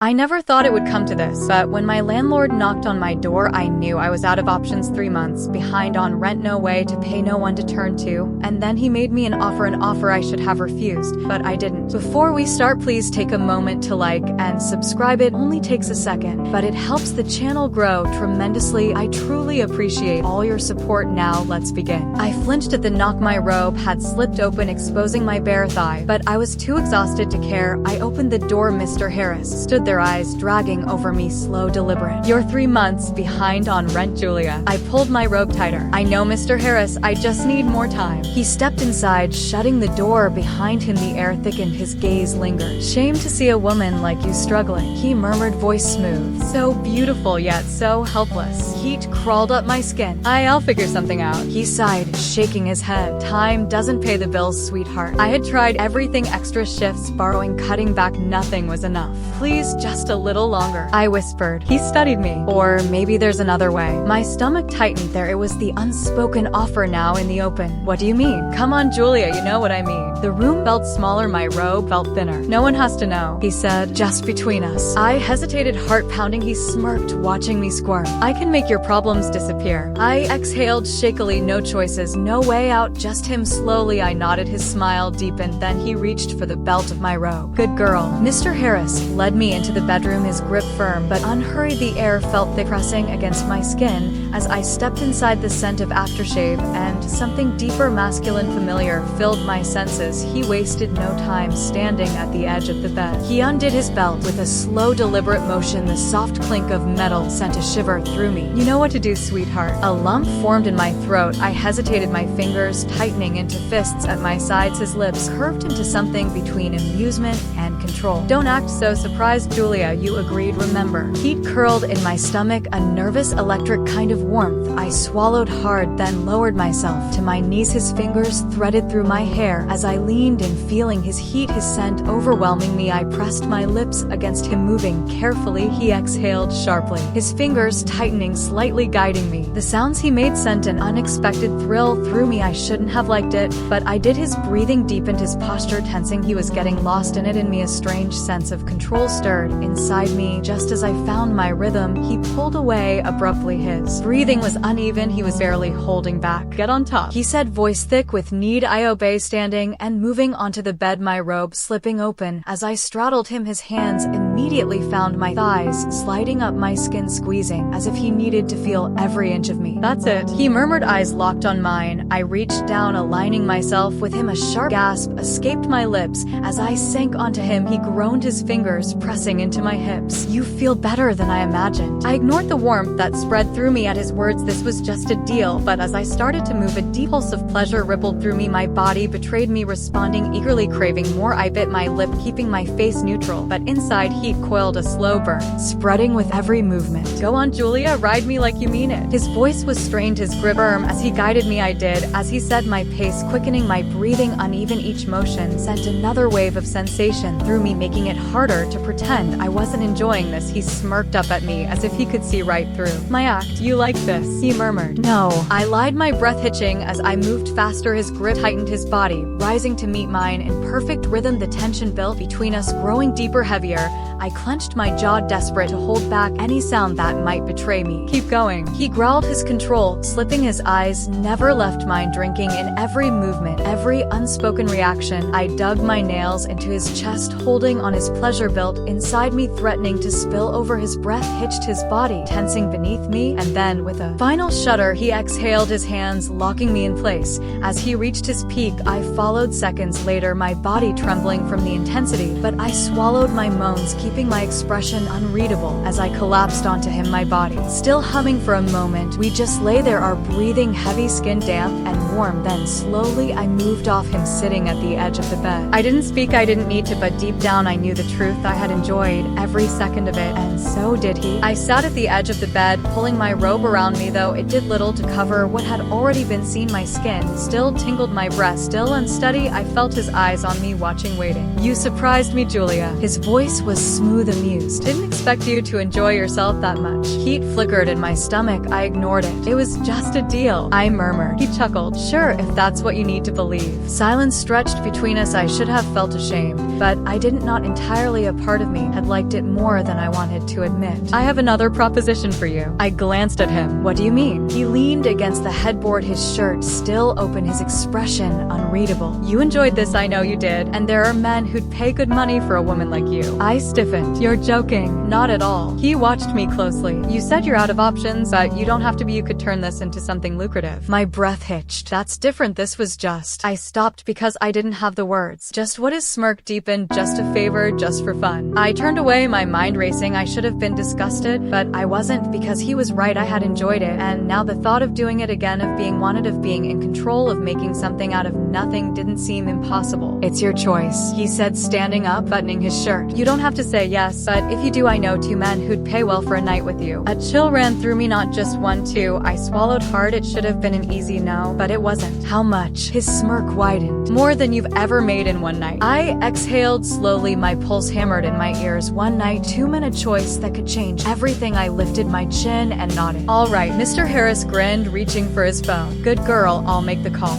I never thought it would come to this, but when my landlord knocked on my door, I knew I was out of options. 3 months, behind on rent, no way to pay, no one to turn to, and then he made me an offer I should have refused, but I didn't. Before we start, please take a moment to like and subscribe. It only takes a second, but it helps the channel grow tremendously. I truly appreciate all your support. Now let's begin. I flinched at the knock. My robe had slipped open, exposing my bare thigh, but I was too exhausted to care. I opened the door. Mr. Harris stood, their eyes dragging over me, slow, deliberate. "You're 3 months behind on rent, Julia." I pulled my robe tighter. "I know, Mr. Harris, I just need more time." He stepped inside, shutting the door behind him. The air thickened, his gaze lingered. "Shame to see a woman like you struggling," he murmured, voice smooth. "So beautiful, yet so helpless." Heat crawled up my skin. "I'll figure something out," he sighed, shaking his head. "Time doesn't pay the bills, sweetheart." I had tried everything, extra shifts, borrowing, cutting back. Nothing was enough. "Please, just a little longer," I whispered. He studied me. "Or maybe there's another way." My stomach tightened. There it was, the unspoken offer now in the open. "What do you mean?" "Come on, Julia, you know what I mean." The room felt smaller, my robe felt thinner. "No one has to know," he said, "just between us." I hesitated, heart pounding. He smirked, watching me squirm. "I can make your problems disappear." I exhaled shakily, no choices, no way out, just him. Slowly I nodded, his smile deepened, then he reached for the belt of my robe. "Good girl." Mr. Harris led me into the bedroom, his grip firm but unhurried. The air felt thick, pressing against my skin as I stepped inside. The scent of aftershave and something deeper, masculine, familiar, filled my senses. He wasted no time, standing at the edge of the bed. He undid his belt with a slow, deliberate motion. The soft clink of metal sent a shiver through me. "You know what to do, sweetheart." A lump formed in my throat. I hesitated, my fingers tightening into fists at my sides. His lips curved into something between amusement and control. "Don't act so surprised, Julia, you agreed, remember." Heat curled in my stomach, a nervous, electric kind of warmth. I swallowed hard, then lowered myself to my knees. His fingers threaded through my hair as I leaned in, feeling his heat, his scent overwhelming me. I pressed my lips against him, moving carefully. He exhaled sharply, his fingers tightening, slightly guiding me. The sounds he made sent an unexpected thrill through me. I shouldn't have liked it, but I did. His breathing deepened, his posture tensing. He was getting lost in it. In me, a strange sense of control stirred inside me. Just as I found my rhythm, he pulled away abruptly. His breathing was uneven. He was barely holding back. "Get on top," he said, voice thick with need. I obeyed, standing and moving onto the bed, my robe slipping open. As I straddled him, his hands immediately found my thighs, sliding up my skin, squeezing as if he needed to feel every inch of me. "That's it," he murmured, eyes locked on mine. I reached down, aligning myself with him. A sharp gasp escaped my lips as I sank onto him. He groaned, his fingers pressing into my hips. "You feel better than I imagined." I ignored the warmth that spread through me at his words. This was just a deal, but as I started to move, a deep pulse of pleasure rippled through me. My body betrayed me, responding eagerly, craving more. I bit my lip, keeping my face neutral, but inside heat coiled, a slow burn, spreading with every movement. "Go on, Julia, ride me like you mean it." His voice was strained, his grip firm. As he guided me, I did as he said, my pace quickening, my breathing uneven. Each motion sent another wave of sensation through me, making it harder to pretend I wasn't enjoying this. He smirked up at me as if he could see right through my act. "You like this?" he murmured. "No." I lied, my breath hitching as I moved faster. His grip tightened, his body rising to meet mine in perfect rhythm. The tension built between us, growing deeper, heavier. I clenched my jaw, desperate to hold back any sound that might betray me. "Keep going," he growled, his control slipping. His eyes never left mine, drinking in every movement, every unspoken reaction. I dug my nails into his chest, holding on. His pleasure built inside me, threatening to spill over. His breath hitched, his body tensing beneath me, and then with a final shudder he exhaled, his hands locking me in place. As he reached his peak, I followed seconds later, my body trembling from the intensity, but I swallowed my moans, keeping my expression unreadable as I collapsed onto him, my body still humming. For a moment we just lay there, our breathing heavy, skin damp and warm. Then slowly I moved off him, sitting at the edge of the bed. I didn't speak, I didn't need to, but deep down I knew the truth. I had enjoyed every second of it, and so did he. I sat at the edge of the bed, pulling my robe around me, though it did little to cover what had already been seen. My skin still tingled, my breath still unsteady. I felt his eyes on me, watching, waiting. "You surprised me, Julia." His voice was smooth, amused. "Didn't expect you to enjoy yourself that much." Heat flickered in my stomach. I ignored it. "It was just a deal," I murmured. He chuckled. "Sure, if that's what you need to believe." Silence stretched between us. I should have felt ashamed, but I didn't. Not entirely a part of me had liked it more than I wanted to admit. "I have another proposition for you." I glanced at him. "What do you mean?" He leaned against the headboard, his shirt still open, his expression unreadable. "You enjoyed this, I know you did, and there are men who'd pay good money for a woman like you." I stiffened. "You're joking." "Not at all." He watched me closely. "You said you're out of options, but you don't have to be. You could turn this into something lucrative." My breath hitched. "That's different. This was just..." I stopped because I didn't have the words. "Just what?" His smirk deepened. "Just a favor, just for fun." I turned away, my mind racing. I should have been disgusted, but I wasn't, because he was right. I had enjoyed it, and now the thought of doing it again, of being wanted, of being in control, of making something out of nothing, didn't seem impossible. "It's your choice," he said, standing up, buttoning his shirt. "You don't have to say yes, but if you do, I know 2 men who'd pay well for a night with you." A chill ran through me. "Not just 1, 2. I swallowed hard. It should have been an easy no, but it wasn't. "How much?" His smirk widened. "More than you've ever made in one night." I exhaled slowly, my pulse hammered in my ears. 1 night, 2 men, a choice that could change everything. I lifted my chin and nodded. "All right." Mr. Harris grinned, reaching for his phone. "Good girl, I'll make the call."